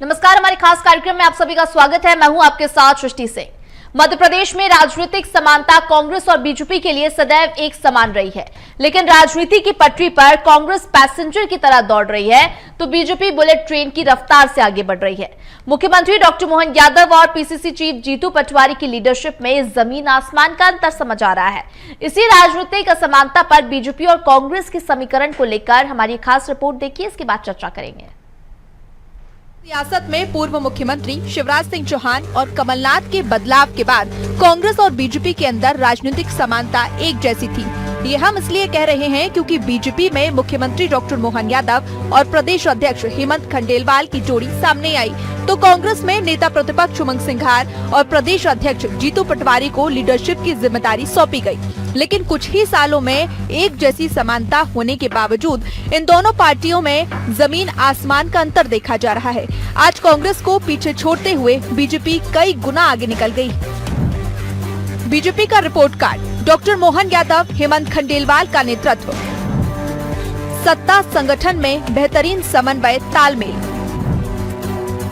नमस्कार, हमारे खास कार्यक्रम में आप सभी का स्वागत है। मैं हूं आपके साथ सृष्टि सिंह। मध्य प्रदेश में राजनीतिक समानता कांग्रेस और बीजेपी के लिए सदैव एक समान रही है, लेकिन राजनीति की पटरी पर कांग्रेस पैसेंजर की तरह दौड़ रही है तो बीजेपी बुलेट ट्रेन की रफ्तार से आगे बढ़ रही है। मुख्यमंत्री डॉक्टर मोहन यादव और पीसीसी चीफ जीतू पटवारी की लीडरशिप में जमीन आसमान का अंतर समझ आ रहा है। इसी राजनीतिक असमानता पर बीजेपी और कांग्रेस के समीकरण को लेकर हमारी खास रिपोर्ट देखिए, इसके बाद चर्चा करेंगे। सियासत में पूर्व मुख्यमंत्री शिवराज सिंह चौहान और कमलनाथ के बदलाव के बाद कांग्रेस और बीजेपी के अंदर राजनीतिक समानता एक जैसी थी। ये हम इसलिए कह रहे हैं क्योंकि बीजेपी में मुख्यमंत्री डॉक्टर मोहन यादव और प्रदेश अध्यक्ष हेमंत खंडेलवाल की जोड़ी सामने आई, तो कांग्रेस में नेता प्रतिपक्ष उमंग सिंघार और प्रदेश अध्यक्ष जीतू पटवारी को लीडरशिप की जिम्मेदारी सौंपी गई। लेकिन कुछ ही सालों में एक जैसी समानता होने के बावजूद इन दोनों पार्टियों में जमीन आसमान का अंतर देखा जा रहा है। आज कांग्रेस को पीछे छोड़ते हुए बीजेपी कई गुना आगे निकल गई। बीजेपी का report card, doctor Mohan Yadav, Hemant Khandelwal का नेतृत्व, सत्ता संगठन में बेहतरीन समन्वय तालमेल,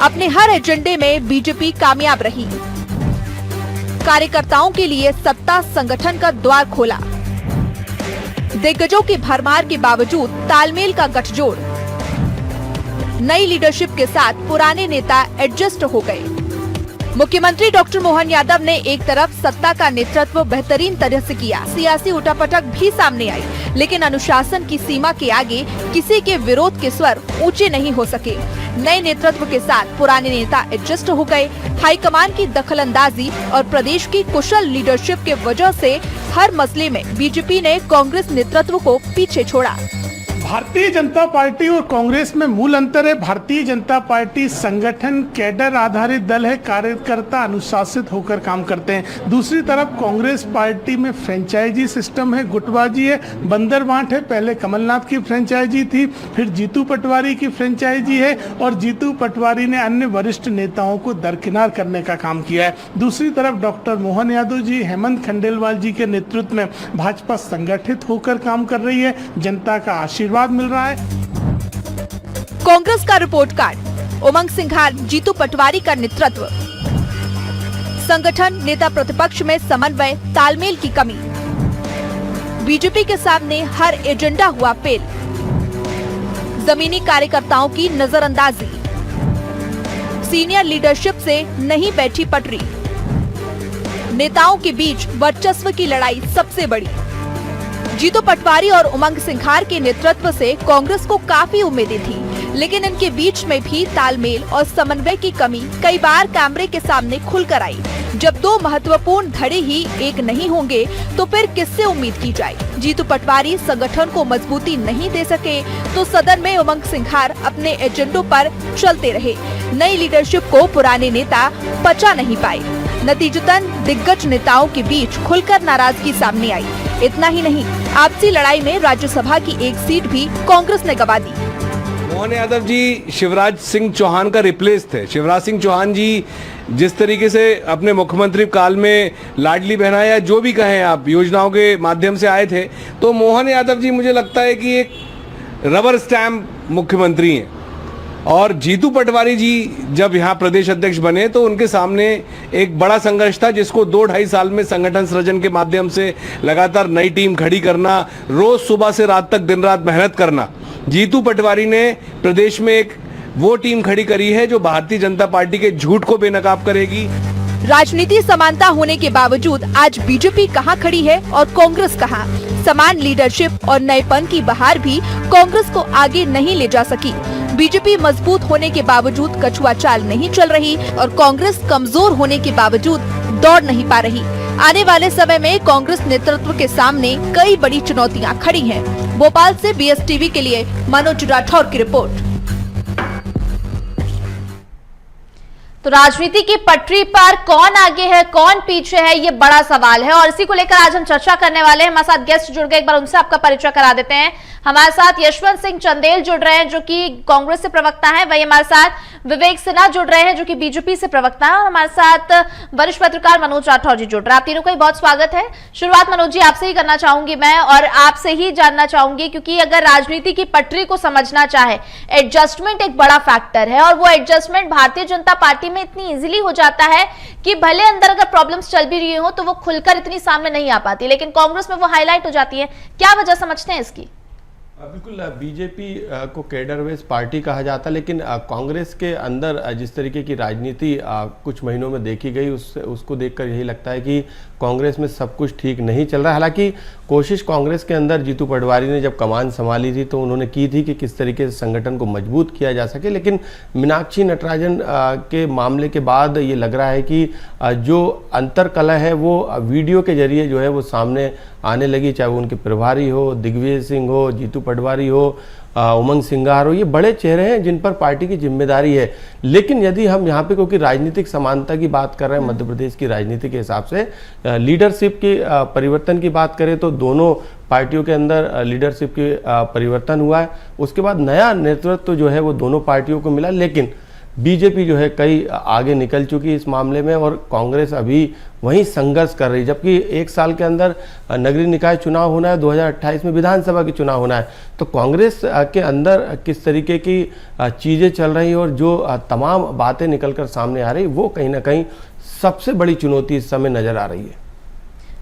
अपने हर एजेंडे में बीजेपी कामयाब रही, कार्यकर्ताओं के लिए सत्ता संगठन का द्वार खोला, दिग्गजों की भरमार के बावजूद तालमेल का गठजोड़, नई लीडरशिप के साथ पुराने नेता एडजस्ट हो गए। मुख्यमंत्री डॉक्टर मोहन यादव ने एक तरफ सत्ता का नेतृत्व बेहतरीन तरह से किया, सियासी उठापटक भी सामने आई, लेकिन अनुशासन की सीमा के आगे किसी के विरोध के स्वर ऊंचे नहीं हो सके। नए नेतृत्व के साथ पुराने नेता एडजस्ट हो गए। हाईकमान की दखलंदाजी और प्रदेश की कुशल लीडरशिप के वजह से हर मसले में बीजेपी ने कांग्रेस नेतृत्व को पीछे छोड़ा। भारतीय जनता पार्टी और कांग्रेस में मूल अंतर है। भारतीय जनता पार्टी संगठन कैडर आधारित दल है, कार्यकर्ता अनुशासित होकर काम करते हैं। दूसरी तरफ कांग्रेस पार्टी में फ्रेंचाइजी सिस्टम है, गुटबाजी है, बंदर बांट है। पहले कमलनाथ की फ्रेंचाइजी थी, फिर जीतू पटवारी की फ्रेंचाइजी है और जीतू पटवारी ने अन्य वरिष्ठ नेताओं को दरकिनार करने का काम किया है। दूसरी तरफ डॉक्टर मोहन यादव जी, हेमंत खंडेलवाल जी के नेतृत्व में भाजपा संगठित होकर काम कर रही है, जनता का आशीर्वाद मिल रहा है। कांग्रेस का रिपोर्ट कार्ड, उमंग सिंघार, जीतू पटवारी का नेतृत्व, संगठन, नेता प्रतिपक्ष में समन्वय तालमेल की कमी, बीजेपी के सामने हर एजेंडा हुआ फेल, जमीनी कार्यकर्ताओं की नजरअंदाजी, सीनियर लीडरशिप से नहीं बैठी पटरी, नेताओं के बीच वर्चस्व की लड़ाई सबसे बड़ी। जीतू पटवारी और उमंग सिंघार के नेतृत्व से कांग्रेस को काफी उम्मीदें थी, लेकिन इनके बीच में भी तालमेल और समन्वय की कमी कई बार कैमरे के सामने खुलकर आई। जब दो महत्वपूर्ण धड़े ही एक नहीं होंगे तो फिर किससे उम्मीद की जाए। जीतू पटवारी संगठन को मजबूती नहीं दे सके तो सदन में उमंग सिंघार अपने एजेंडों पर चलते रहे। नई लीडरशिप को पुराने नेता पचा नहीं पाए। नतीजतन दिग्गज नेताओं के बीच खुलकर नाराजगी सामने आई। इतना ही नहीं, आपसी लड़ाई में राज्यसभा की एक सीट भी कांग्रेस ने गंवा दी। मोहन यादव जी शिवराज सिंह चौहान का रिप्लेस थे। शिवराज सिंह चौहान जी जिस तरीके से अपने मुख्यमंत्री काल में लाडली बहना या जो भी कहें आप योजनाओं के माध्यम से आए थे, तो मोहन यादव जी मुझे लगता है कि एक रबर स्टैम्प मुख्यमंत्री हैं। और जीतू पटवारी जी जब यहाँ प्रदेश अध्यक्ष बने तो उनके सामने एक बड़ा संघर्ष था, जिसको 2-2.5 साल में संगठन सृजन के माध्यम से लगातार नई टीम खड़ी करना, रोज सुबह से रात तक दिन रात मेहनत करना। जीतू पटवारी ने प्रदेश में एक वो टीम खड़ी करी है जो भारतीय जनता पार्टी के झूठ को बेनकाब करेगी। राजनीति समानता होने के बावजूद आज बीजेपी कहां खड़ी है और कांग्रेस कहां? समान लीडरशिप और नएपन की बहार भी कांग्रेस को आगे नहीं ले जा सकी। बीजेपी मजबूत होने के बावजूद कछुआ चाल नहीं चल रही और कांग्रेस कमजोर होने के बावजूद दौड़ नहीं पा रही। आने वाले समय में कांग्रेस नेतृत्व के सामने कई बड़ी चुनौतियां खड़ी हैं। भोपाल से BSTV के लिए मनोज राठौर की रिपोर्ट। तो राजनीति की पटरी पर कौन आगे है कौन पीछे है, ये बड़ा सवाल है और इसी को लेकर आज हम चर्चा करने वाले हैं। हमारे साथ गेस्ट जुड़ गए, एक बार उनसे आपका परिचय करा देते हैं। हमारे साथ यशवंत सिंह चंदेल जुड़ रहे हैं जो कि कांग्रेस से प्रवक्ता हैं, वही हमारे साथ विवेक सिन्हा जुड़ रहे हैं जो कि बीजेपी से प्रवक्ता है और हमारे साथ वरिष्ठ पत्रकार मनोज राठौर जी जुड़ रहे हैं। आप तीनों का ही बहुत स्वागत है। शुरुआत मनोज जी आपसे ही करना चाहूंगी मैं और आपसे ही जानना चाहूंगी, क्योंकि अगर राजनीति की पटरी को समझना चाहे, एडजस्टमेंट एक बड़ा फैक्टर है और वो एडजस्टमेंट भारतीय जनता पार्टी में इतनी इजीली हो जाता है कि भले अंदर अगर प्रॉब्लम्स चल भी रही हो तो वो खुलकर इतनी सामने नहीं आ पाती, लेकिन कांग्रेस में वो हाईलाइट हो जाती है। क्या वजह समझते हैं इसकी? बिल्कुल, बीजेपी को कैडर बेस पार्टी कहा जाता है, लेकिन कांग्रेस के अंदर जिस तरीके की राजनीति कुछ महीनों में देखी गई उसको देखकर यही लगता है कि कांग्रेस में सब कुछ ठीक नहीं चल रहा है। हालांकि कोशिश कांग्रेस के अंदर जीतू पटवारी ने जब कमान संभाली थी तो उन्होंने की थी कि किस तरीके से संगठन को मजबूत किया जा सके, लेकिन मीनाक्षी नटराजन के मामले के बाद ये लग रहा है कि जो अंतरकलह है वो वीडियो के जरिए जो है वो सामने आने लगी, चाहे वो उनके प्रभारी हो, दिग्विजय सिंह हो, जीतू पटवारी हो, उमंग सिंघार हो। ये बड़े चेहरे हैं जिन पर पार्टी की जिम्मेदारी है। लेकिन यदि हम यहाँ पे क्योंकि राजनीतिक समानता की बात कर रहे हैं, मध्य प्रदेश की राजनीति के हिसाब से लीडरशिप की परिवर्तन की बात करें तो दोनों पार्टियों के अंदर लीडरशिप की परिवर्तन हुआ है। उसके बाद नया नेतृत्व जो है वो दोनों पार्टियों को मिला, लेकिन बीजेपी जो है कई आगे निकल चुकी इस मामले में और कांग्रेस अभी वहीं संघर्ष कर रही, जबकि एक साल के अंदर नगरीय निकाय चुनाव होना है, 2028 में विधानसभा की चुनाव होना है। तो कांग्रेस के अंदर किस तरीके की चीज़ें चल रही और जो तमाम बातें निकलकर सामने आ रही, वो कहीं ना कहीं सबसे बड़ी चुनौती इस समय नजर आ रही है।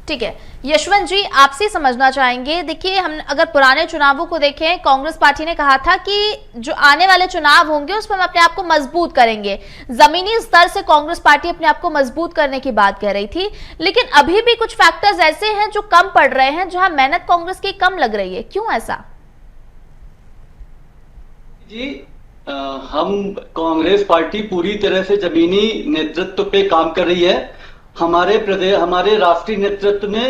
ठीक है यशवंत जी, आपसे समझना चाहेंगे। देखिए, हम अगर पुराने चुनावों को देखें, कांग्रेस पार्टी ने कहा था कि जो आने वाले चुनाव होंगे उसमें हम अपने आप को मजबूत करेंगे। जमीनी स्तर से कांग्रेस पार्टी अपने आप को मजबूत करने की बात कह रही थी, लेकिन अभी भी कुछ फैक्टर्स ऐसे हैं जो कम पड़ रहे हैं, जहां मेहनत कांग्रेस की कम लग रही है। क्यों ऐसा? जी, हम कांग्रेस पार्टी पूरी तरह से जमीनी नेतृत्व पे काम कर रही है। हमारे राष्ट्रीय नेतृत्व ने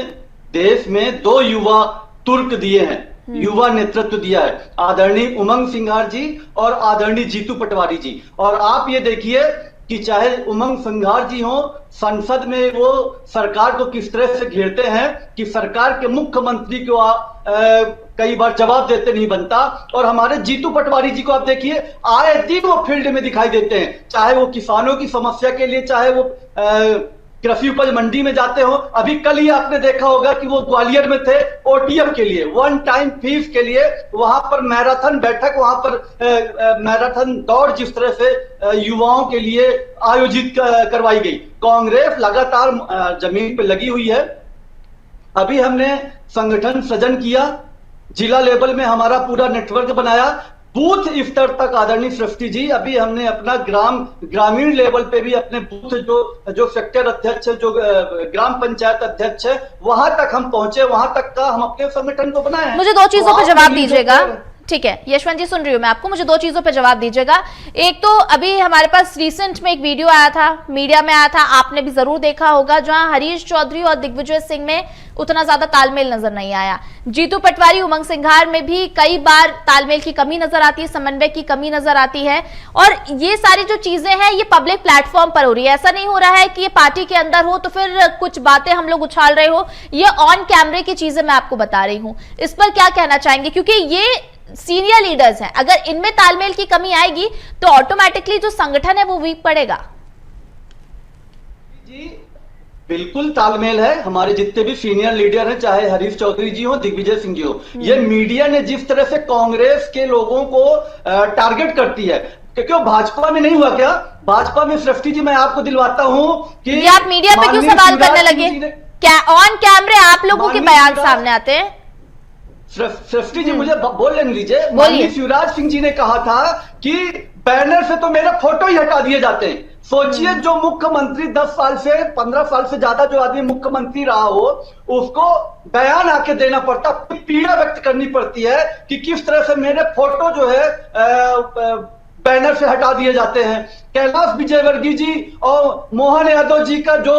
देश में 2 युवा तुर्क दिए हैं, युवा नेतृत्व दिया है, आदरणीय उमंग सिंघार जी और आदरणीय जीतू पटवारी जी। और आप ये देखिए कि चाहे उमंग सिंघार जी हो, संसद में वो सरकार को किस तरह से घेरते हैं कि सरकार के मुख्यमंत्री को कई बार जवाब देते नहीं बनता। और हमारे जीतू पटवारी जी को आप देखिए, आए दिन वो फील्ड में दिखाई देते हैं, चाहे वो किसानों की समस्या के लिए, चाहे वो कृषि उपज मंडी में जाते हो। अभी कल ही आपने देखा होगा कि वो ग्वालियर में थे ओटीएम के लिए, 1 टाइम फीस के लिए, वहां पर मैराथन बैठक, वहां पर मैराथन दौड़ जिस तरह से युवाओं के लिए आयोजित करवाई गई। कांग्रेस लगातार जमीन पे लगी हुई है। अभी हमने संगठन सृजन किया, जिला लेवल में हमारा पूरा नेटवर्क बनाया, बूथ स्तर तक। आदरणीय सृष्टि जी, अभी हमने अपना ग्रामीण लेवल पे भी अपने बूथ जो सेक्टर अध्यक्ष है, जो ग्राम पंचायत अध्यक्ष है, वहां तक हम पहुंचे, वहां तक का हम अपने संगठन को बनाए। मुझे 2 चीजों पर जवाब दीजिएगा। ठीक है यशवंत जी, सुन रही हूं मैं आपको, मुझे 2 चीजों पे जवाब दीजिएगा। एक तो अभी हमारे पास रिसेंट में एक वीडियो आया था, मीडिया में आया था, आपने भी जरूर देखा होगा, जहां हरीश चौधरी और दिग्विजय सिंह में उतना ज्यादा तालमेल नजर नहीं आया। जीतू पटवारी, उमंग सिंघार में भी कई बार तालमेल की कमी नजर आती है, समन्वय की कमी नजर आती है। और ये सारी जो चीजें हैं ये पब्लिक प्लेटफॉर्म पर हो रही है। ऐसा नहीं हो रहा है कि ये पार्टी के अंदर हो तो फिर कुछ बातें हम लोग उछाल रहे हो, ये ऑन कैमरे की चीजें मैं आपको बता रही हूं। इस पर क्या कहना चाहेंगे? क्योंकि ये सीनियर लीडर्स हैं, अगर इनमें तालमेल की कमी आएगी तो ऑटोमेटिकली जो संगठन है वो वीक पड़ेगा। जी बिल्कुल तालमेल है। हमारे जितने भी सीनियर लीडर हैं, चाहे हरीश चौधरी जी हो, दिग्विजय सिंह जी हो, ये मीडिया ने जिस तरह से कांग्रेस के लोगों को टारगेट करती है, क्योंकि भाजपा में नहीं हुआ क्या? भाजपा में सृष्टि जी, मैं आपको दिलवाता हूं कि आप मीडिया पे क्यों सवाल करने लगे? क्या ऑन कैमरे आप लोगों के बयान सामने आते हैं? सृष्टि जी, मुझे बोल लेने दीजिए। माननीय शिवराज सिंह जी ने कहा था कि बैनर से तो मेरे फोटो ही हटा दिए जाते हैं। सोचिए, जो मुख्यमंत्री 10 साल से 15 साल से ज्यादा जो आदमी मुख्यमंत्री रहा हो, उसको बयान आके देना पड़ता, पीड़ा व्यक्त करनी पड़ती है कि किस तरह से मेरे फोटो जो है बैनर से हटा दिए जाते हैं। कैलाश विजयवर्गीय जी और मोहन यादव जी का जो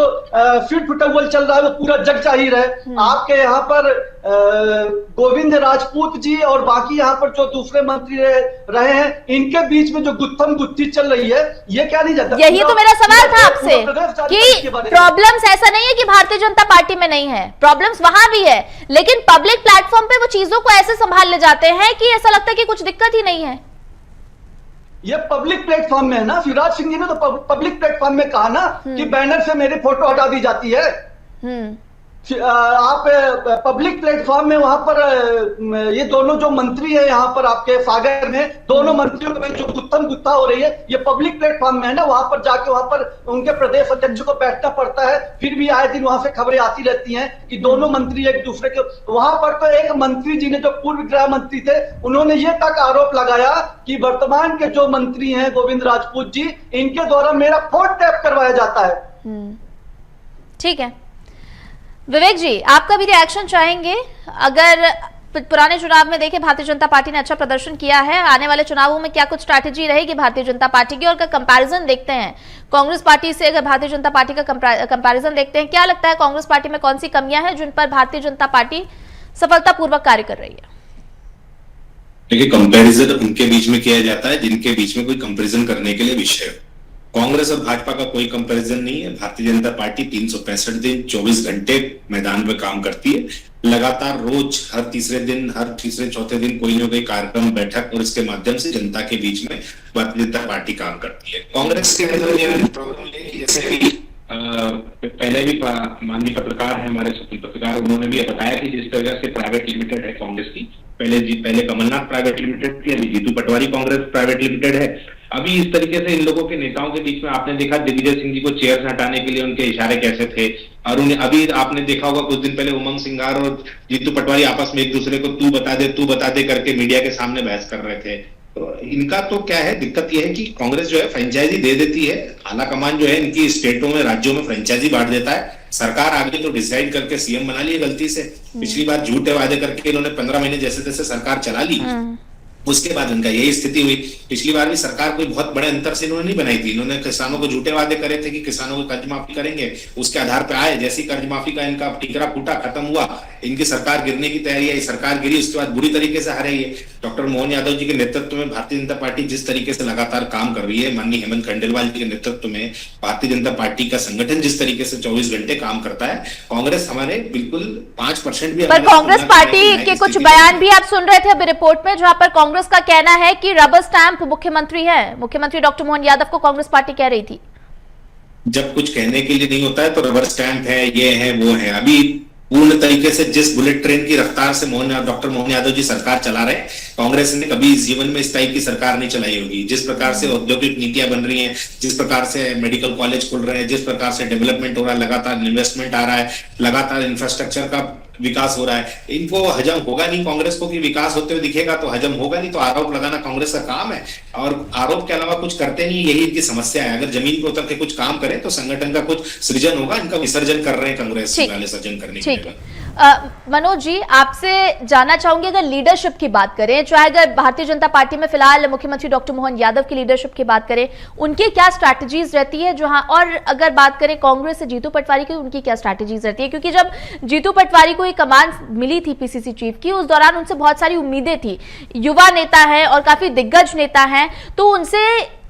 फिट फुटबॉल चल रहा है वो पूरा जग जाहिर है। आपके यहाँ पर गोविंद राजपूत जी और बाकी यहाँ पर जो दूसरे मंत्री रहे हैं, इनके बीच में जो गुत्थम गुत्थी चल रही है, ये क्या नहीं जाता? यही तो मेरा सवाल था आपसे कि प्रॉब्लम्स ऐसा नहीं है कि भारतीय जनता पार्टी में नहीं है, प्रॉब्लम्स वहां भी है, लेकिन पब्लिक प्लेटफॉर्म पे वो चीजों को ऐसे संभाल ले जाते हैं कि ऐसा लगता है कि कुछ दिक्कत ही नहीं है। ये पब्लिक प्लेटफॉर्म में है ना, शिवराज सिंह जी ने तो पब्लिक प्लेटफॉर्म में कहा ना कि बैनर से मेरी फोटो हटा दी जाती है। आप पब्लिक प्लेटफॉर्म में वहां पर ये दोनों जो मंत्री है यहाँ पर आपके सागर में, दोनों मंत्रियों में जो गुत्थम गुत्था हो रही है, ये पब्लिक प्लेटफॉर्म में है ना। वहां पर जाके वहां पर उनके प्रदेश अध्यक्ष को बैठना पड़ता है, फिर भी आए दिन वहां से खबरें आती रहती हैं कि दोनों मंत्री एक दूसरे के। वहां पर तो एक मंत्री जी ने, जो पूर्व गृह मंत्री थे, उन्होंने ये तक आरोप लगाया कि वर्तमान के जो मंत्री हैं गोविंद राजपूत जी, इनके द्वारा मेरा फोन टैप करवाया जाता है। ठीक है विवेक जी, आपका भी रिएक्शन चाहेंगे। अगर पुराने चुनाव में देखें भारतीय जनता पार्टी ने अच्छा प्रदर्शन किया है, आने वाले चुनावों में क्या कुछ स्ट्रैटेजी रहेगी भारतीय जनता पार्टी की, और का कंपैरिजन देखते हैं कांग्रेस पार्टी से, अगर भारतीय जनता पार्टी का कंपैरिजन देखते हैं, क्या लगता है कांग्रेस पार्टी में कौन सी कमियां हैं जिन पर भारतीय जनता पार्टी सफलतापूर्वक कार्य कर रही है? देखिए, कंपैरिजन उनके बीच में किया जाता है जिनके बीच में कोई कंपैरिजन करने के लिए विषय हो। कांग्रेस और भाजपा का कोई कंपैरिजन नहीं है। भारतीय जनता पार्टी 365 दिन 24 घंटे मैदान में काम करती है, लगातार रोज हर तीसरे दिन, हर तीसरे चौथे दिन कोई न कोई कार्यक्रम, बैठक, और इसके माध्यम से जनता के बीच में भारतीय जनता पार्टी काम करती है। कांग्रेस के अंदर प्रॉब्लम ये है, जैसे कि पहले भी माननीय पत्रकार है हमारे स्वतंत्र पत्रकार, उन्होंने भी बताया कि जिस तरह से प्राइवेट लिमिटेड है कांग्रेस की, पहले कमलनाथ प्राइवेट लिमिटेड थी, अभी जीतू पटवारी कांग्रेस प्राइवेट लिमिटेड है। अभी इस तरीके से इन लोगों के नेताओं के बीच में आपने देखा दिग्विजय सिंह जी को चेयर से हटाने के लिए उनके इशारे कैसे थे, और उन्हें अभी आपने देखा होगा कुछ दिन पहले उमंग सिंगार और जीतू पटवारी आपस में एक दूसरे को तू बता दे करके मीडिया के सामने बहस कर रहे थे। तो इनका तो क्या है, दिक्कत यह है कि कांग्रेस जो है फ्रेंचाइजी दे देती है, आला कमान जो है इनकी स्टेटों में, राज्यों में फ्रेंचाइजी बांट देता है। सरकार आगे तो डिसाइड करके सीएम बना लिए गलती से, पिछली बार झूठे वादे करके इन्होंने 15 महीने जैसे तैसे सरकार चला ली, उसके बाद इनका यही स्थिति हुई। पिछली बार भी सरकार कोई बहुत बड़े अंतर से इन्होंने नहीं बनाई थी, इन्होंने किसानों को झूठे वादे करे थे कि किसानों को कर्ज माफी करेंगे, उसके आधार पर आए, जैसी कर्ज माफी का इनका टिकरा फूटा, खत्म हुआ, इनकी सरकार गिरने की तैयारी है। सरकार गिरी, उसके बाद बुरी तरीके से हारे। डॉक्टर मोहन यादव जी के नेतृत्व में भारतीय जनता पार्टी जिस तरीके से लगातार काम कर रही है, माननीय हेमंत खंडेलवाल जी के नेतृत्व में भारतीय जनता पार्टी का संगठन जिस तरीके से 24 घंटे काम करता है, कांग्रेस हमारे बिल्कुल 5% भी। पर कांग्रेस पार्टी के कुछ बयान भी आप सुन रहे थे अभी रिपोर्ट में, जहां पर कांग्रेस का कहना है कि रबर स्टैंप मुख्यमंत्री है, मुख्यमंत्री डॉक्टर मोहन यादव को कांग्रेस पार्टी कह रही थी। जब कुछ कहने के लिए नहीं होता है तो रबर स्टैंप है, ये है, वो है। अभी पूर्ण तरीके से जिस बुलेट ट्रेन की रफ्तार से डॉक्टर मोहन यादव जी सरकार चला रहे हैं, कांग्रेस ने कभी इस जीवन में इस टाइप की सरकार नहीं चलाई होगी। जिस प्रकार से औद्योगिक नीतियां बन रही हैं, जिस प्रकार से मेडिकल कॉलेज खुल रहे हैं, जिस प्रकार से डेवलपमेंट हो रहा है, लगातार इन्वेस्टमेंट आ रहा है, लगातार इंफ्रास्ट्रक्चर का विकास हो रहा है, इनको हजम होगा नहीं। कांग्रेस को कि विकास होते हुए दिखेगा तो हजम होगा नहीं, तो आरोप लगाना कांग्रेस का काम है, और आरोप के अलावा कुछ करते नहीं, यही इनकी समस्या है। अगर जमीन पे उतर के कुछ काम करें तो संगठन का कुछ सृजन होगा, इनका विसर्जन कर रहे हैं कांग्रेस वाले, सृजन करने के लिए। मनोज जी, आपसे जानना चाहूंगी, अगर लीडरशिप की बात करें, चाहे अगर भारतीय जनता पार्टी में फिलहाल मुख्यमंत्री डॉक्टर मोहन यादव की लीडरशिप की बात करें, उनकी क्या स्ट्रैटेजीज रहती है, जहां, और अगर बात करें कांग्रेस से जीतू पटवारी की, उनकी क्या स्ट्रैटेजीज रहती है? क्योंकि जब जीतू पटवारी को कमान मिली थी पीसीसी चीफ की, उस दौरान उनसे बहुत सारी उम्मीदें थी, युवा नेता है और काफी दिग्गज नेता है, तो उनसे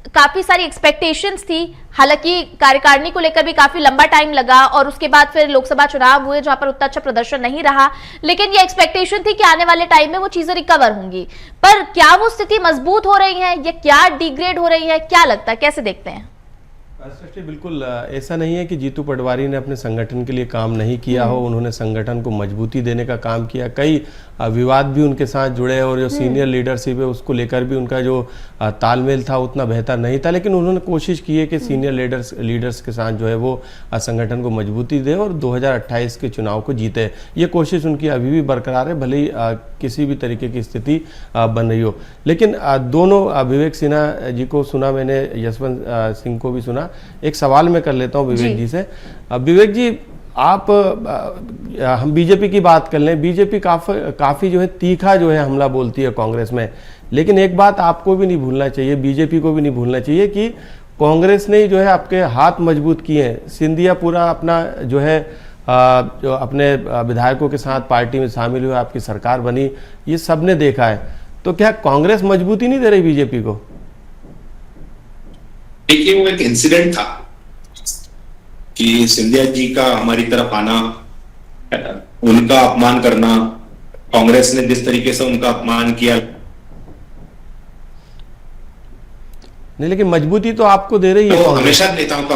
काफी सारी एक्सपेक्टेशंस थी। हालांकि कार्यकारिणी को लेकर भी काफी लंबा टाइम लगा, और उसके बाद फिर लोकसभा चुनाव हुए जहां पर उतना अच्छा प्रदर्शन नहीं रहा, लेकिन ये एक्सपेक्टेशन थी कि आने वाले टाइम में वो चीजें रिकवर होंगी। पर क्या वो स्थिति मजबूत हो रही है या क्या डिग्रेड हो रही है, क्या लगता है, कैसे देखते हैं? सृष्टि, बिल्कुल ऐसा नहीं है कि जीतू पटवारी ने अपने संगठन के लिए काम नहीं किया हो, उन्होंने संगठन को मजबूती देने का काम किया। कई विवाद भी उनके साथ जुड़े, और जो सीनियर लीडरशिप है उसको लेकर भी उनका जो तालमेल था उतना बेहतर नहीं था, लेकिन उन्होंने कोशिश की है कि सीनियर लीडर्स के साथ जो है वो संगठन को मजबूती दे और 2028 के चुनाव को जीते। ये कोशिश उनकी अभी भी बरकरार है, भले ही किसी भी तरीके की स्थिति बन रही हो। लेकिन दोनों, विवेक सिन्हा जी को सुना मैंने, यशवंत सिंह को भी सुना। एक सवाल मैं कर लेता हूँ विवेक जी से। विवेक जी, हम बीजेपी की बात कर लें, बीजेपी काफी जो है तीखा जो है हमला बोलती है कांग्रेस में, लेकिन एक बात आपको भी नहीं भूलना चाहिए, बीजेपी को भी नहीं भूलना चाहिए कि कांग्रेस ने जो है आपके हाथ मजबूत किए हैं। सिंधिया पूरा अपना जो है जो अपने विधायकों के साथ पार्टी में शामिल हुए, आपकी सरकार बनी, ये सबने देखा है। तो क्या कांग्रेस मजबूती नहीं दे रही बीजेपी को? देखिए, वो एक इंसिडेंट था कि सिंधिया जी का हमारी तरफ आना, उनका अपमान करना, कांग्रेस ने जिस तरीके से उनका अपमान किया। नहीं, लेकिन मजबूती तो आपको दे रही है तो हमेशा नेताओं का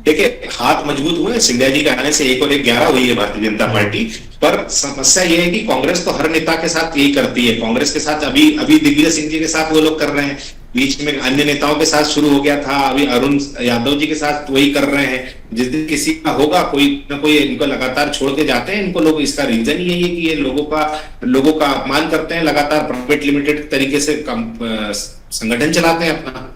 देखिए हाथ मजबूत हुए। सिंधिया जी के आने से 1 और 1 11 हुई है भारतीय जनता पार्टी। पर समस्या यह है कि कांग्रेस तो हर नेता के साथ यही करती है। कांग्रेस के साथ अभी दिग्विजय सिंह जी के साथ वो लोग कर रहे हैं, बीच में अन्य नेताओं के साथ शुरू हो गया था, अभी अरुण यादव जी के साथ वही कर रहे हैं। जिस दिन किसी का होगा कोई ना कोई इनको लगातार छोड़ के जाते हैं। इनको लोग, इसका रीजन यही है कि ये लोगों का अपमान करते हैं, लगातार प्राइवेट लिमिटेड तरीके से संगठन चलाते हैं अपना।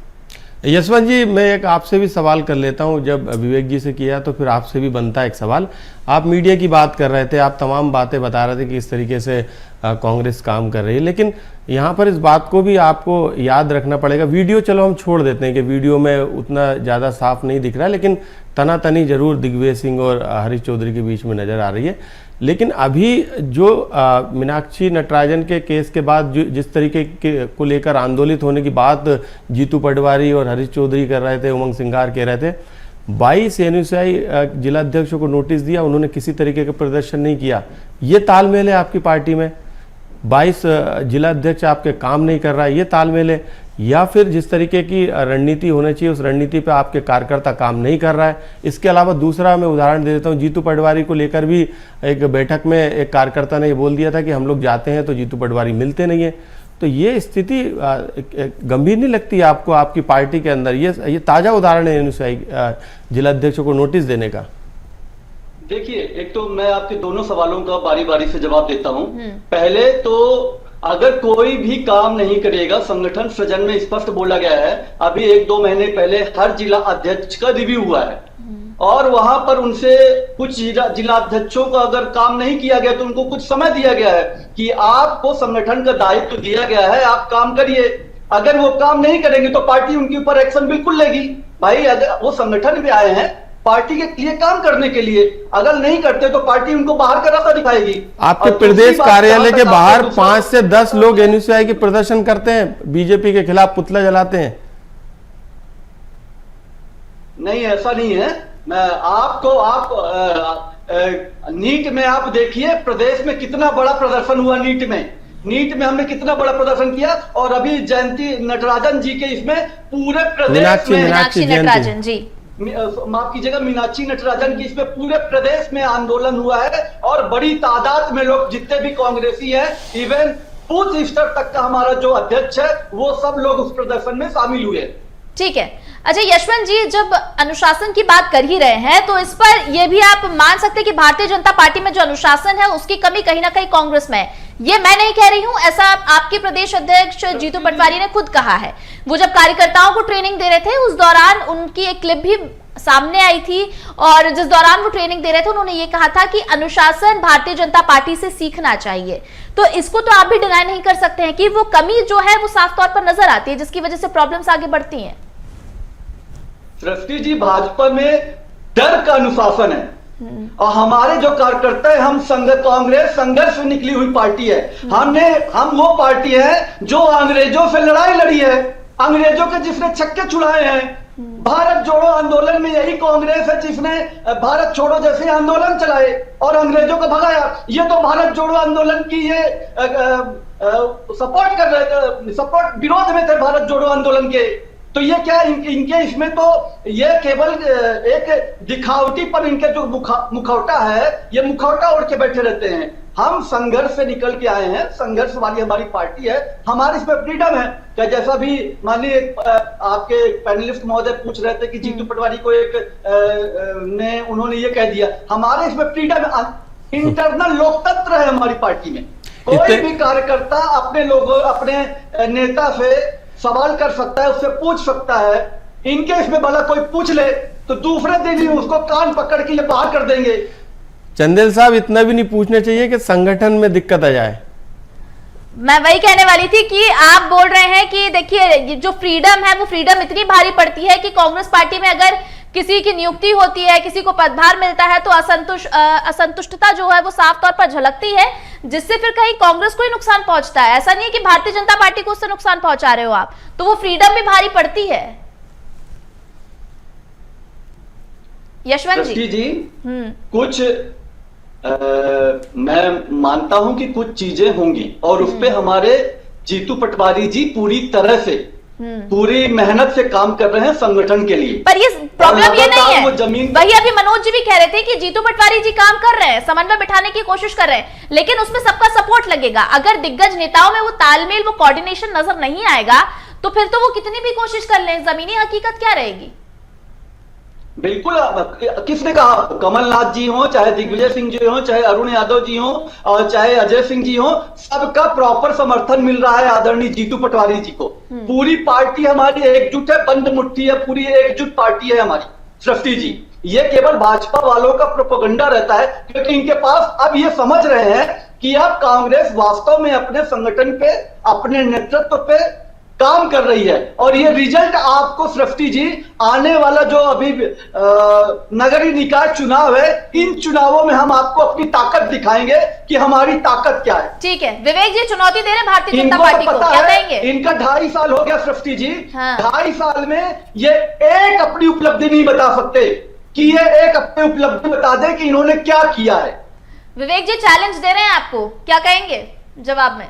यशवंत जी, मैं एक आपसे भी सवाल कर लेता हूं। जब विवेक जी से किया तो फिर आपसे भी बनता है एक सवाल। आप मीडिया की बात कर रहे थे, आप तमाम बातें बता रहे थे कि इस तरीके से कांग्रेस काम कर रही है, लेकिन यहाँ पर इस बात को भी आपको याद रखना पड़ेगा। वीडियो चलो हम छोड़ देते हैं कि वीडियो में उतना ज़्यादा साफ नहीं दिख रहा है, लेकिन तनातनी जरूर दिग्विजय सिंह और हरीश चौधरी के बीच में नज़र आ रही है। लेकिन अभी जो मीनाक्षी नटराजन के केस के बाद जिस तरीके को लेकर आंदोलित होने की बात जीतू पटवारी और हरीश चौधरी कर रहे थे, उमंग सिंगार कह रहे थे, 22 एनयूसीआई जिलाध्यक्षों को नोटिस दिया, उन्होंने किसी तरीके का प्रदर्शन नहीं किया। ये तालमेल है आपकी पार्टी में? 22 जिलाध्यक्ष आपके काम नहीं कर रहा है, ये तालमेल है? या फिर जिस तरीके की रणनीति होनी चाहिए उस रणनीति पे आपके कार्यकर्ता काम नहीं कर रहा है? इसके अलावा दूसरा मैं उदाहरण दे देता हूँ, जीतू पटवारी को लेकर भी एक बैठक में एक कार्यकर्ता ने ये बोल दिया था कि हम लोग जाते हैं तो जीतू पटवारी मिलते नहीं है। तो ये स्थिति गंभीर नहीं लगती आपको आपकी पार्टी के अंदर? ये ताजा उदाहरण है एनयूसीआई जिलाध्यक्षों को नोटिस देने का। देखिए, एक तो मैं आपके दोनों सवालों का बारी बारी से जवाब देता हूं। पहले तो अगर कोई भी काम नहीं करेगा, संगठन सृजन में स्पष्ट बोला गया है, अभी 1-2 महीने पहले हर जिला अध्यक्ष का रिव्यू हुआ है और वहां पर उनसे कुछ जिला अध्यक्षों का अगर काम नहीं किया गया तो उनको कुछ समय दिया गया है कि आपको संगठन का दायित्व दिया गया है, आप काम करिए। अगर वो काम नहीं करेंगे तो पार्टी उनके ऊपर एक्शन बिल्कुल लेगी। भाई, अगर वो संगठन में आए हैं पार्टी के लिए काम करने के लिए, अगर नहीं करते तो पार्टी उनको बाहर का रास्ता दिखाएगी। आपके प्रदेश कार्यालय के बाहर 5 से 10 लोग एनयूसीआई के प्रदर्शन करते हैं, बीजेपी के खिलाफ पुतला जलाते हैं। नहीं, ऐसा नहीं है। मैं आप नीट में आप देखिए प्रदेश में कितना बड़ा प्रदर्शन हुआ। नीट में हमने कितना बड़ा प्रदर्शन किया। और अभी जयंती नटराजन जी के इसमें पूरे प्रदेश में मीनाक्षी नटराजन जी, माफ कीजिएगा, मीनाक्षी नटराजन की इसमें पूरे प्रदेश में आंदोलन हुआ है और बड़ी तादाद में लोग, जितने भी कांग्रेसी हैं, इवन बूथ स्तर तक का हमारा जो अध्यक्ष है, वो सब लोग उस प्रदर्शन में शामिल हुए। ठीक है। अच्छा यशवंत जी, जब अनुशासन की बात कर ही रहे हैं तो इस पर यह भी आप मान सकते हैं कि भारतीय जनता पार्टी में जो अनुशासन है उसकी कमी कहीं ना कहीं कांग्रेस में है। ये मैं नहीं कह रही हूं, ऐसा आपके प्रदेश अध्यक्ष जीतू पटवारी ने खुद कहा है। वो जब कार्यकर्ताओं को ट्रेनिंग दे रहे थे उस दौरान उनकी एक क्लिप भी सामने आई थी और जिस दौरान वो ट्रेनिंग दे रहे थे उन्होंने ये कहा था कि अनुशासन भारतीय जनता पार्टी से सीखना चाहिए। तो इसको तो आप भी डिनाई नहीं कर सकते हैं कि वो कमी जो है वो साफ तौर पर नजर आती है, जिसकी वजह से प्रॉब्लम्स आगे बढ़ती हैं। सृष्टि जी, भाजपा में डर का अनुशासन है और हमारे जो कार्यकर्ता है, हम कांग्रेस संघर्ष से निकली हुई पार्टी है। हम वो पार्टी है जो अंग्रेजों से लड़ाई लड़ी है, अंग्रेजों के जिसने छक्के छुड़ाए हैं। भारत जोड़ो आंदोलन में यही कांग्रेस है जिसने भारत छोड़ो जैसे आंदोलन चलाए और अंग्रेजों को भगाया। ये तो भारत जोड़ो आंदोलन की ये सपोर्ट कर रहे थे, सपोर्ट विरोध में थे भारत जोड़ो आंदोलन के। तो ये क्या इनके इसमें तो ये केवल एक दिखावटी पर इनके जो मुखौटा है, ये मुखौटा ओढ़ के बैठे रहते हैं। हम संघर्ष से निकल के आए हैं, संघर्ष वाली हमारी पार्टी है, हमारे इसमें फ्रीडम है। क्या जैसा भी माननीय आपके पैनलिस्ट महोदय पूछ रहे थे कि जीतू पटवारी को उन्होंने ये कह दिया, हमारे इसमें फ्रीडम है, इंटरनल लोकतंत्र है हमारी पार्टी में। कोई भी कार्यकर्ता अपने लोगों, अपने नेता से सवाल कर सकता है, उससे पूछ सकता है। इनके इसमें भला कोई पूछ ले तो दूसरे दिन ही उसको कान पकड़ के ये बाहर कर देंगे। चंदेल साहब, इतना भी नहीं पूछना चाहिए कि संगठन में दिक्कत आ जाए। मैं वही कहने वाली थी कि आप बोल रहे हैं कि देखिए ये जो फ्रीडम है वो फ्रीडम इतनी भारी पड़ती है कि कांग्रेस पार्टी में अगर किसी की नियुक्ति होती है, किसी को पदभार मिलता है तो असंतुष्टता जो है वो साफ तौर पर झलकती है, जिससे फिर कहीं कांग्रेस को ही नुकसान पहुंचता है। ऐसा नहीं है कि भारतीय जनता पार्टी को उससे नुकसान पहुंचा रहे हो आप, तो वो फ्रीडम भी भारी पड़ती है। यशवंत जी, कुछ मैं मानता हूं कि कुछ चीजें होंगी और उस पे हमारे जीतू पटवारी जी पूरी तरह से पूरी मेहनत से काम कर रहे हैं संगठन के लिए। पर ये प्रॉब्लम ये नहीं है, जमीन वही अभी मनोज जी भी कह रहे थे कि जीतू पटवारी जी काम कर रहे हैं, समन्वय बिठाने की कोशिश कर रहे हैं, लेकिन उसमें सबका सपोर्ट लगेगा। अगर दिग्गज नेताओं में वो तालमेल, वो कोऑर्डिनेशन नजर नहीं आएगा तो फिर तो वो कितनी भी कोशिश कर लें, जमीनी हकीकत क्या रहेगी? बिल्कुल, किसने कहा? कमलनाथ जी हो, चाहे दिग्विजय सिंह जी हो, चाहे अरुण यादव जी हो और चाहे अजय सिंह जी हो, सबका प्रॉपर समर्थन मिल रहा है आदरणीय जीतू पटवारी जी को। पूरी पार्टी हमारी एकजुट है, बंद मुट्ठी है, पूरी एकजुट पार्टी है हमारी। सृष्टि जी, ये केवल भाजपा वालों का प्रोपेगेंडा रहता है, क्योंकि इनके पास अब ये समझ रहे हैं कि अब कांग्रेस वास्तव में अपने संगठन पे, अपने नेतृत्व पे काम कर रही है। और ये रिजल्ट आपको सृष्टि जी आने वाला जो अभी नगरीय निकाय चुनाव है, इन चुनावों में हम आपको अपनी ताकत दिखाएंगे कि हमारी ताकत क्या है। ठीक है, विवेक जी चुनौती दे रहे भारतीय जनता पार्टी को, क्या कहेंगे? इनका 2.5 साल हो गया सृष्टि जी, हाँ। 2.5 साल में ये एक अपनी उपलब्धि नहीं बता सकते कि ये एक अपनी उपलब्धि बता दे कि इन्होंने क्या किया है। विवेक जी चैलेंज दे रहे हैं आपको, क्या कहेंगे जवाब में?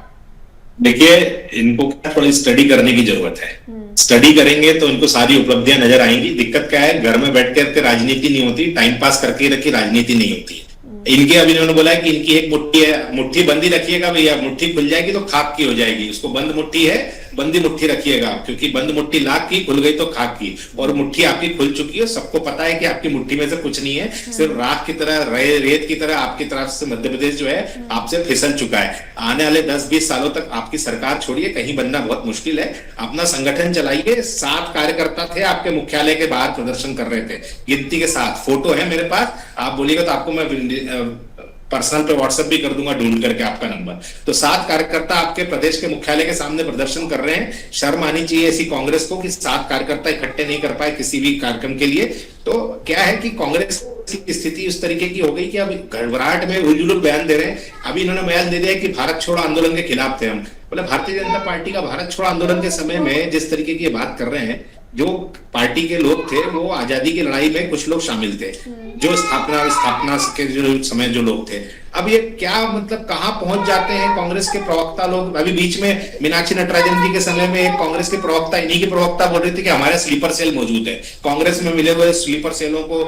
देखिए, इनको थोड़ी स्टडी करने की जरूरत है। स्टडी करेंगे तो इनको सारी उपलब्धियां नजर आएंगी। दिक्कत क्या है, घर में बैठ करके राजनीति नहीं होती, टाइम पास करके रखी राजनीति नहीं होती। इनके अभी इन्होंने बोला है कि इनकी एक मुट्ठी है, मुट्ठी बंदी रखिएगा भैया, मुट्ठी खुल जाएगी तो खाक की हो जाएगी। उसको बंद मुट्ठी है, बंदी मुट्ठी रखिएगा, क्योंकि बंद मुट्ठी लाख की, खुल गई तो खाक की। और मुट्ठी आपकी खुल चुकी है, सबको पता है कि आपकी मुट्ठी में से कुछ नहीं है, सिर्फ राख की तरह, रेत की तरह आपकी तरफ से मध्य प्रदेश जो है आपसे फिसल चुका है। आने वाले 10-20 सालों तक आपकी सरकार छोड़िए, कहीं बनना बहुत मुश्किल है। अपना संगठन चलाइए। 7 कार्यकर्ता थे आपके मुख्यालय के बाहर प्रदर्शन कर रहे थे, गिनती के साथ। फोटो है मेरे पास, आप बोलिएगा तो आपको मैं पर्सनल पे व्हाट्सएप भी कर दूंगा ढूंढ करके आपका नंबर। तो 7 कार्यकर्ता आपके प्रदेश के मुख्यालय के सामने प्रदर्शन कर रहे हैं। शर्म आनी चाहिए ऐसी कांग्रेस को कि 7 कार्यकर्ता इकट्ठे नहीं कर पाए किसी भी कार्यक्रम के लिए। तो क्या है कि कांग्रेस की स्थिति उस तरीके की हो गई कि अब घबराहट में उलझुल बयान दे रहे हैं। अभी इन्होंने बयान दे दिया कि भारत छोड़ो आंदोलन के खिलाफ थे हम। बोले भारतीय जनता पार्टी का भारत छोड़ो आंदोलन के समय में जिस तरीके की बात कर रहे हैं, जो पार्टी के लोग थे वो आजादी की लड़ाई में कुछ लोग शामिल थे, जो स्थापना के जो समय जो लोग थे। अब ये क्या मतलब कहां पहुंच जाते हैं कांग्रेस के प्रवक्ता लोग। अभी बीच में मीनाक्षी नटराजन जी के समय में एक कांग्रेस के प्रवक्ता, इन्हीं के प्रवक्ता बोल रहे थे कि हमारे स्लीपर सेल मौजूद है, कांग्रेस में मिले हुए स्लीपर सेलों को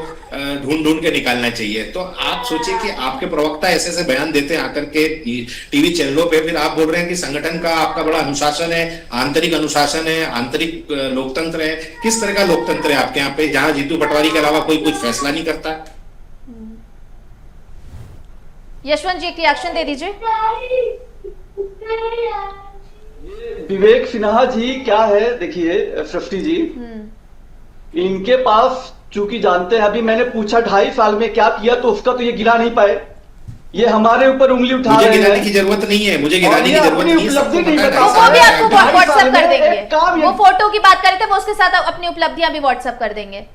ढूंढ के निकालना चाहिए। तो आप सोचिए कि आपके प्रवक्ता ऐसे ऐसे बयान देते हैं आकर के टीवी चैनलों पे, फिर आप बोल रहे हैं कि संगठन का आपका बड़ा अनुशासन है, आंतरिक अनुशासन है, आंतरिक लोकतंत्र है। किस तरह का लोकतंत्र है आपके यहाँ पे, जहां जीतू पटवारी के अलावा कोई कुछ फैसला नहीं करता? यशवंत जी एक रिएक्शन दे दीजिए। विवेक सिन्हा जी क्या है, देखिए सृष्टि जी, इनके पास चूंकि जानते हैं, अभी मैंने पूछा 2.5 साल में क्या किया तो उसका तो ये गिरा नहीं पाए। ये हमारे ऊपर उंगली उठा रहे हैं। मुझे गिराने की जरूरत नहीं है, मुझे गिराने की जरूरत नहीं है। उपलब्धि नहीं वो भी आपको व्हाट्सएप कर देंगे। वो फोटो की बात कर रहे थे, वो उसके साथ अपनी उपलब्धियां भी व्हाट्सएप कर देंगे।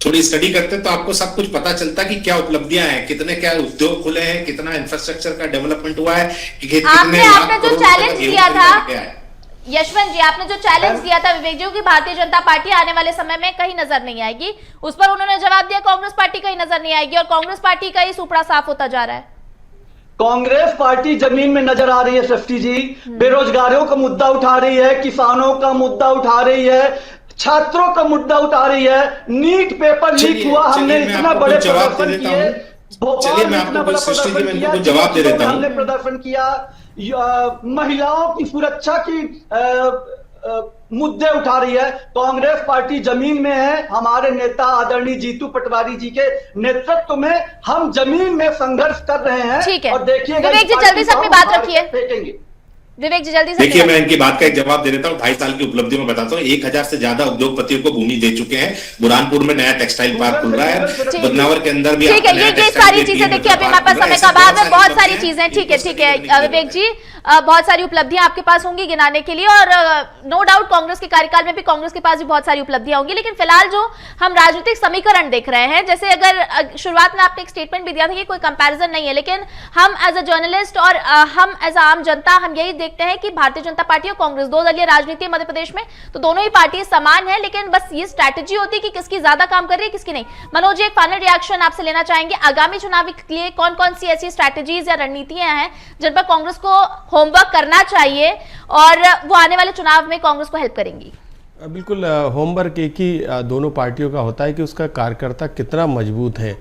थोड़ी स्टडी करते तो आपको सब कुछ पता चलता कि क्या उपलब्धियां हैं, कितने क्या उद्योग खुले हैं, कितना इंफ्रास्ट्रक्चर का डेवलपमेंट हुआ है, आपने जो चैलेंज दिया था यशवंत जी, आपने जो चैलेंज दिया था विवेक जी की भारतीय जनता पार्टी आने वाले समय में कहीं नजर नहीं आएगी, उस पर उन्होंने जवाब दिया कांग्रेस पार्टी कहीं नजर नहीं आएगी और कांग्रेस पार्टी का ही सुपड़ा साफ होता जा रहा है। कांग्रेस पार्टी जमीन में नजर आ रही है सृष्टि जी, बेरोजगारों का मुद्दा उठा रही है, किसानों का मुद्दा उठा रही है, छात्रों का मुद्दा उठा रही है। नीट पेपर लीक हुआ, हमने इतना बड़े प्रदर्शन किए, चलिए मैं आपको सृष्टि जी में कुछ जवाब दे देता हूं। हमने प्रदर्शन किया, महिलाओं की सुरक्षा की मुद्दे उठा रही है। कांग्रेस पार्टी जमीन में है, हमारे नेता आदरणीय जीतू पटवारी जी के नेतृत्व में हम जमीन में संघर्ष कर रहे हैं। ठीक है, और देखिए विवेक जी जल्दी से अपनी बात रखिए। फेंकेंगे। विवेक जी जल्दी से देखिए, मैं इनकी बात का एक जवाब दे देता हूँ। 2.5 साल की उपलब्धि में बताता हूँ, 1000 से ज्यादा उद्योगपतियों को भूमि दे चुके हैं। बुरहानपुर में नया टेक्सटाइल पार्क खुल रहा है, बदनावर के अंदर भी ठीक है। ये सारी चीजें देखिए, अभी हमारे पास समय का अभाव है, बहुत सारी चीजें। ठीक है विवेक जी, बहुत सारी उपलब्धियां आपके पास होंगी गिनाने के लिए, और नो डाउट कांग्रेस के कार्यकाल में भी कांग्रेस के पास भी बहुत सारी उपलब्धियां होंगी। लेकिन फिलहाल जो हम राजनीतिक समीकरण देख रहे हैं, जैसे अगर शुरुआत में आपने एक स्टेटमेंट भी दिया था कि कोई कंपैरिजन नहीं है, लेकिन हम एज अ जर्नलिस्ट और हम एज अ आम जनता हम यही देखते हैं कि भारतीय जनता पार्टी और कांग्रेस दो दलीय राजनीति है मध्य प्रदेश में, तो दोनों ही पार्टी समान है, लेकिन बस ये स्ट्रैटेजी होती है कि किसकी ज्यादा काम कर रही है किसकी नहीं। मनोज जी, एक फाइनल रिएक्शन आपसे लेना चाहेंगे, आगामी चुनाव के लिए कौन कौन सी ऐसी स्ट्रैटेजीज या रणनीतियां हैं जिन पर कांग्रेस को होमवर्क करना चाहिए और वो आने वाले चुनाव में कांग्रेस को हेल्प करेंगी? बिल्कुल, होमवर्क एक ही दोनों पार्टियों का होता है कि उसका कार्यकर्ता कितना मजबूत है।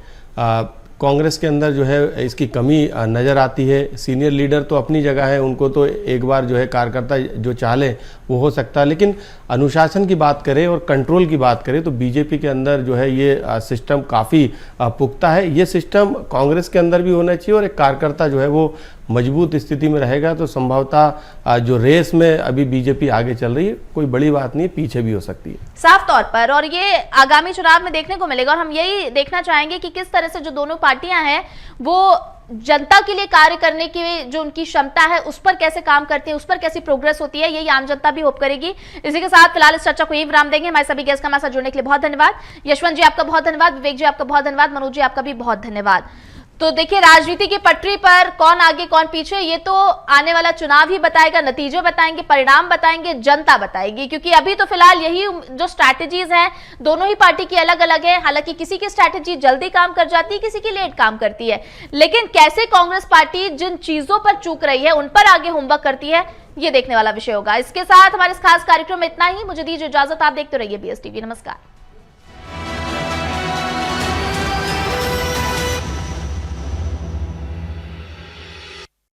कांग्रेस के अंदर जो है इसकी कमी नज़र आती है। सीनियर लीडर तो अपनी जगह है, उनको तो एक बार जो है कार्यकर्ता जो चाह ले वो हो सकता है, लेकिन अनुशासन की बात करें और कंट्रोल की बात करें तो बीजेपी के अंदर जो है ये सिस्टम काफ़ी पुख्ता है। ये सिस्टम कांग्रेस के अंदर भी होना चाहिए, और एक कार्यकर्ता जो है वो मजबूत स्थिति में रहेगा तो संभवतः जो रेस में अभी बीजेपी आगे चल रही है कोई बड़ी बात नहीं, पीछे भी हो सकती है साफ तौर पर, और ये आगामी चुनाव में देखने को मिलेगा। और हम यही देखना चाहेंगे कि किस तरह से जो दोनों पार्टियां हैं वो जनता के लिए कार्य करने की जो उनकी क्षमता है उस पर कैसे काम करती है, उस पर कैसी प्रोग्रेस होती है, यही आम जनता भी होप करेगी। इसी के साथ फिलहाल इस चर्चा को यही विराम देंगे। हमारे सभी गेस्ट का हमारे साथ जुड़ने के लिए बहुत धन्यवाद। यशवंत जी आपका बहुत धन्यवाद, विवेक जी आपका बहुत धन्यवाद, मनोज जी आपका भी बहुत धन्यवाद। तो देखिए, राजनीति की पटरी पर कौन आगे कौन पीछे ये तो आने वाला चुनाव ही बताएगा, नतीजे बताएंगे, परिणाम बताएंगे, जनता बताएगी, क्योंकि अभी तो फिलहाल यही जो स्ट्रैटेजीज हैं दोनों ही पार्टी की अलग अलग है। हालांकि किसी की स्ट्रैटेजी जल्दी काम कर जाती है, किसी की लेट काम करती है, लेकिन कैसे कांग्रेस पार्टी जिन चीजों पर चूक रही है उन पर आगे होमवर्क करती है ये देखने वाला विषय होगा। इसके साथ हमारे इस खास कार्यक्रम में इतना ही। मुझे दीजिए इजाजत, आप देखते रहिए BSTV। नमस्कार।